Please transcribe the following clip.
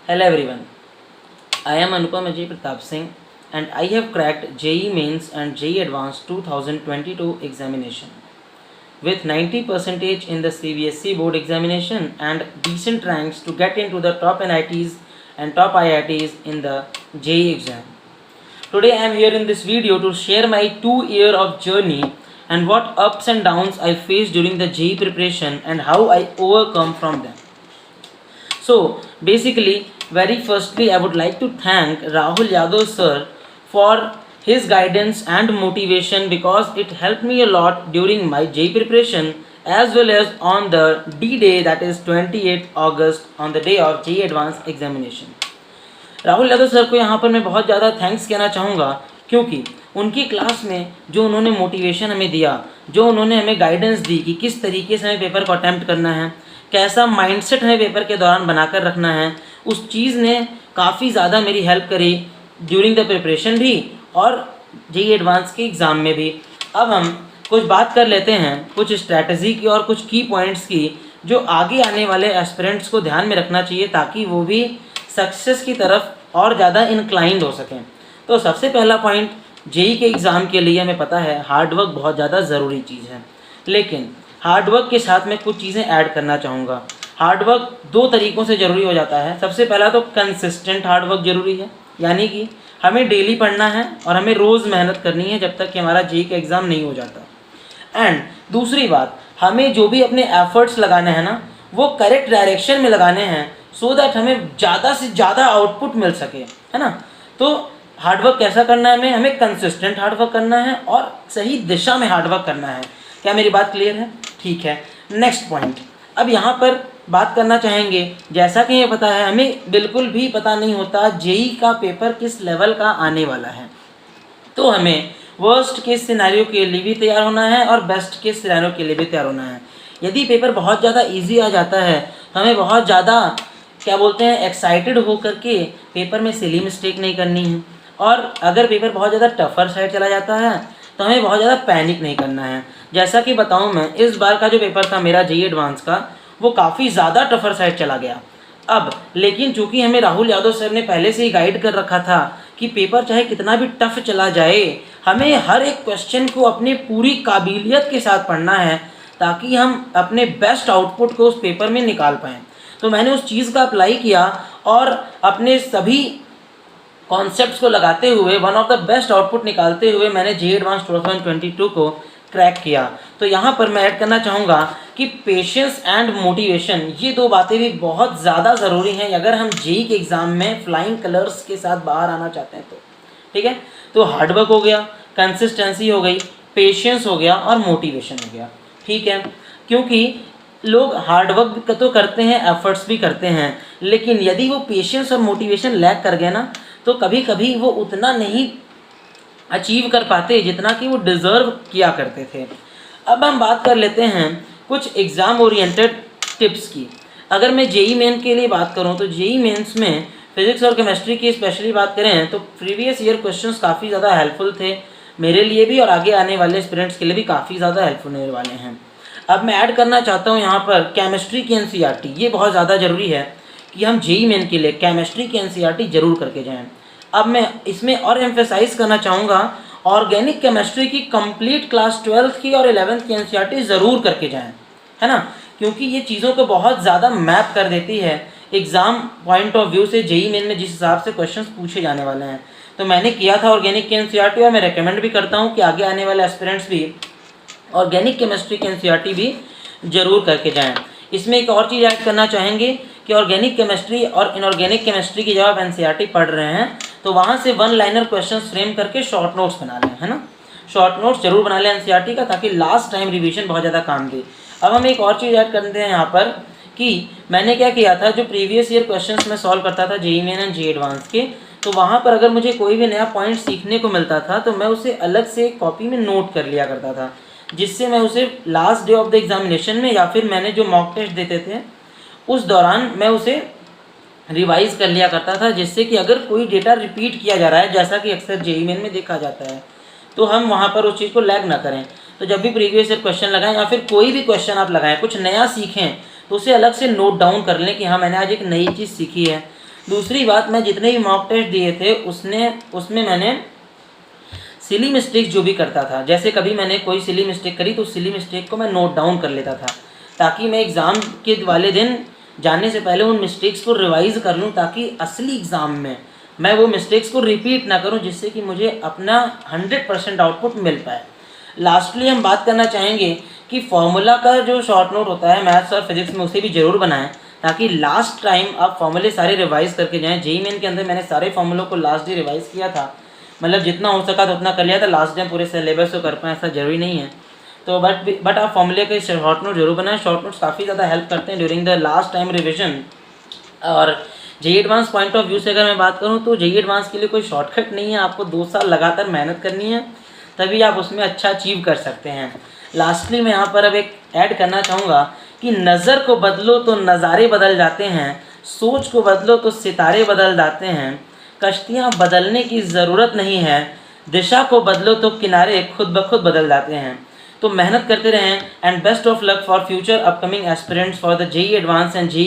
Hello everyone, I am Anupam Ajay Pratap Singh and I have cracked JEE Mains and JEE Advanced 2022 examination with 90% in the CBSE board examination and decent ranks to get into the top NITs and top IITs in the JEE exam. Today I am here in this video to share my 2 year of journey and what ups and downs I faced during the JEE preparation and how I overcome from them. So basically, very firstly I would like to thank Rahul Yadav sir for his guidance and motivation because it helped me a lot during my JEE preparation as well as on the D-Day, that is 28th August, on the day of JEE Advanced examination. Rahul Yadav sir को यहाँ पर मैं बहुत ज़्यादा thanks कहना चाहूँगा क्योंकि उनकी क्लास में जो उन्होंने मोटिवेशन हमें दिया, जो उन्होंने हमें गाइडेंस दी कि किस तरीके से हमें पेपर को अटैम्प्ट करना है, कैसा माइंडसेट हमें पेपर के दौरान बनाकर रखना है, उस चीज़ ने काफ़ी ज़्यादा मेरी हेल्प करी ड्यूरिंग द प्रिपरेशन भी और JEE एडवांस के एग्ज़ाम में भी। अब हम कुछ बात कर लेते हैं कुछ स्ट्रैटेजी की और कुछ की पॉइंट्स की जो आगे आने वाले एस्पिरेंट्स को ध्यान में रखना चाहिए ताकि वो भी सक्सेस की तरफ और ज़्यादा इंक्लाइंड हो सकें। तो सबसे पहला पॉइंट, JEE के एग्ज़ाम के लिए हमें पता है हार्डवर्क बहुत ज़्यादा ज़रूरी चीज़ है, लेकिन हार्डवर्क के साथ मैं कुछ चीज़ें ऐड करना चाहूँगा। हार्डवर्क दो तरीक़ों से ज़रूरी हो जाता है। सबसे पहला तो कंसिस्टेंट हार्डवर्क ज़रूरी है, यानी कि हमें डेली पढ़ना है और हमें रोज़ मेहनत करनी है जब तक कि हमारा JEE का एग्ज़ाम नहीं हो जाता। एंड दूसरी बात, हमें जो भी अपने एफर्ट्स लगाने हैं ना, वो करेक्ट डायरेक्शन में लगाने हैं सो दैट हमें ज़्यादा से ज़्यादा आउटपुट मिल सके, है ना। तो हार्डवर्क कैसा करना है, हमें कंसिस्टेंट हार्डवर्क करना है और सही दिशा में हार्डवर्क करना है। क्या मेरी बात क्लियर है? ठीक है। नेक्स्ट पॉइंट, अब यहाँ पर बात करना चाहेंगे, जैसा कि ये पता है हमें बिल्कुल भी पता नहीं होता JEE का पेपर किस लेवल का आने वाला है, तो हमें वर्स्ट केस सिनेरियो के लिए भी तैयार होना है और बेस्ट केस सिनेरियो के लिए भी तैयार होना है। यदि पेपर बहुत ज़्यादा ईजी आ जाता है, हमें बहुत ज़्यादा क्या बोलते हैं एक्साइटेड हो करके पेपर में सिली मिस्टेक नहीं करनी है, और अगर पेपर बहुत ज़्यादा टफर साइड चला जाता है तो हमें बहुत ज़्यादा पैनिक नहीं करना है। जैसा कि बताऊं, मैं इस बार का जो पेपर था मेरा JEE एडवांस का, वो काफ़ी ज़्यादा टफर साइड चला गया। अब लेकिन चूंकि हमें राहुल यादव सर ने पहले से ही गाइड कर रखा था कि पेपर चाहे कितना भी टफ चला जाए, हमें हर एक क्वेश्चन को अपनी पूरी काबिलियत के साथ पढ़ना है ताकि हम अपने बेस्ट आउटपुट को उस पेपर में निकाल पाएँ। तो मैंने उस चीज़ का अप्लाई किया और अपने सभी कॉन्सेप्ट्स को लगाते हुए one of the best output निकालते हुए मैंने JEE एडवांस 2022 को क्रैक किया। तो यहाँ पर मैं ऐड करना चाहूँगा कि पेशेंस एंड मोटिवेशन, ये दो बातें भी बहुत ज़्यादा ज़रूरी हैं अगर हम JEE के एग्ज़ाम में फ्लाइंग कलर्स के साथ बाहर आना चाहते हैं तो। ठीक है, तो हार्डवर्क हो गया, कंसिस्टेंसी हो गई, पेशेंस हो गया और मोटिवेशन हो गया। ठीक है, क्योंकि लोग हार्डवर्क तो करते हैं, एफर्ट्स भी करते हैं, लेकिन यदि वो पेशेंस और मोटिवेशन लैक कर गए ना, तो कभी कभी वो उतना नहीं अचीव कर पाते जितना कि वो डिज़र्व किया करते थे। अब हम बात कर लेते हैं कुछ एग्ज़ाम ओरिएंटेड टिप्स की। अगर मैं JEE मेन के लिए बात करूं तो JEE मेंस में फिज़िक्स और केमिस्ट्री की स्पेशली बात करें तो प्रीवियस ईयर क्वेश्चंस काफ़ी ज़्यादा हेल्पफुल थे मेरे लिए भी और आगे आने वाले स्टूडेंट्स के लिए भी काफ़ी ज़्यादा हेल्पफुल होने वाले हैं। अब मैं ऐड करना चाहता हूँ यहाँ पर केमिस्ट्री की NCERT। ये बहुत ज़्यादा ज़रूरी है कि हम JEE मेन के लिए केमिस्ट्री की NCERT ज़रूर करके जाएँ। अब मैं इसमें और एम्फेसाइज करना चाहूँगा ऑर्गेनिक केमिस्ट्री की कंप्लीट क्लास 12th की और 11th की NCERT ज़रूर करके जाएं, है ना, क्योंकि ये चीज़ों को बहुत ज़्यादा मैप कर देती है एग्ज़ाम पॉइंट ऑफ व्यू से JEE मेन में जिस हिसाब से क्वेश्चंस पूछे जाने वाले हैं। तो मैंने किया था ऑर्गेनिक की NCERT और मैं रेकमेंड भी करता हूँ कि आगे आने वाले एस्पिरेंट्स भी ऑर्गेनिक केमिस्ट्री की NCERT भी ज़रूर करके जाएँ। इसमें एक और चीज़ ऐड करना चाहेंगे कि ऑर्गेनिक केमिस्ट्री और इनऑर्गेनिक केमिस्ट्री की जब आप NCERT पढ़ रहे हैं तो वहाँ से वन लाइनर क्वेश्चंस फ्रेम करके शॉर्ट नोट्स बना लें, है ना। शॉर्ट नोट्स जरूर बना लें NCERT का ताकि लास्ट टाइम रिवीजन बहुत ज़्यादा काम दे। अब हम एक और चीज़ ऐड करते हैं यहाँ पर कि मैंने क्या किया था, जो प्रीवियस ईयर क्वेश्चंस मैं सॉल्व करता था JEE main and JEE advance के, तो वहाँ पर अगर मुझे कोई भी नया पॉइंट सीखने को मिलता था तो मैं उसे अलग से कॉपी में नोट कर लिया करता था, जिससे मैं उसे last day of the examination में या फिर मैंने जो मॉक टेस्ट देते थे उस दौरान मैं उसे रिवाइज कर लिया करता था, जिससे कि अगर कोई डेटा रिपीट किया जा रहा है जैसा कि अक्सर JEE मेन में देखा जाता है तो हम वहाँ पर उस चीज़ को लैग ना करें। तो जब भी प्रीवियस ईयर क्वेश्चन लगाएं या फिर कोई भी क्वेश्चन आप लगाएं, कुछ नया सीखें तो उसे अलग से नोट डाउन कर लें कि हाँ मैंने आज एक नई चीज़ सीखी है। दूसरी बात, मैं जितने भी मॉक टेस्ट दिए थे उसमें मैंने सिली मिस्टेक जो भी करता था, जैसे कभी मैंने कोई सिली मिस्टेक करी तो सिली मिस्टेक को मैं नोट डाउन कर लेता था, ताकि मैं एग्ज़ाम के वाले दिन जाने से पहले उन मिस्टेक्स को रिवाइज़ कर लूँ, ताकि असली एग्ज़ाम में मैं वो मिस्टेक्स को रिपीट ना करूँ, जिससे कि मुझे अपना 100% आउटपुट मिल पाए। लास्टली हम बात करना चाहेंगे कि फॉर्मूला का जो शॉर्ट नोट होता है मैथ्स और फिजिक्स में, उसे भी ज़रूर बनाएं, ताकि लास्ट टाइम आप फॉर्मूले सारे रिवाइज़ करके जाएँ। जेईई मेन के अंदर मैंने सारे फॉर्मूलों को लास्ट डे रिवाइज़ किया था, मतलब जितना हो सका तो उतना कर लिया था। लास्ट टाइम पूरे सिलेबस को कर पाएँ ऐसा ज़रूरी नहीं है, तो बट आप फॉर्मूले के शॉर्ट नोट जरूर बनाएं। शॉर्ट नोट्स काफ़ी ज़्यादा हेल्प करते हैं during the last time revision. और JEE advance point of view से अगर मैं बात करूं तो जेईई एडवांस के लिए कोई शॉर्टकट नहीं है, आपको 2 साल लगातार मेहनत करनी है, तभी आप उसमें अच्छा अचीव कर सकते हैं। लास्टली मैं यहाँ पर अब एक ऐड करना चाहूँगा कि नज़र को बदलो तो नज़ारे बदल जाते हैं, सोच को बदलो तो सितारे बदल जाते हैं, कश्तियाँ बदलने की ज़रूरत नहीं है, दिशा को बदलो तो किनारे खुद ब खुद बदल जाते हैं। तो मेहनत करते रहें and best of luck for future upcoming aspirants for the JEE advance and JEE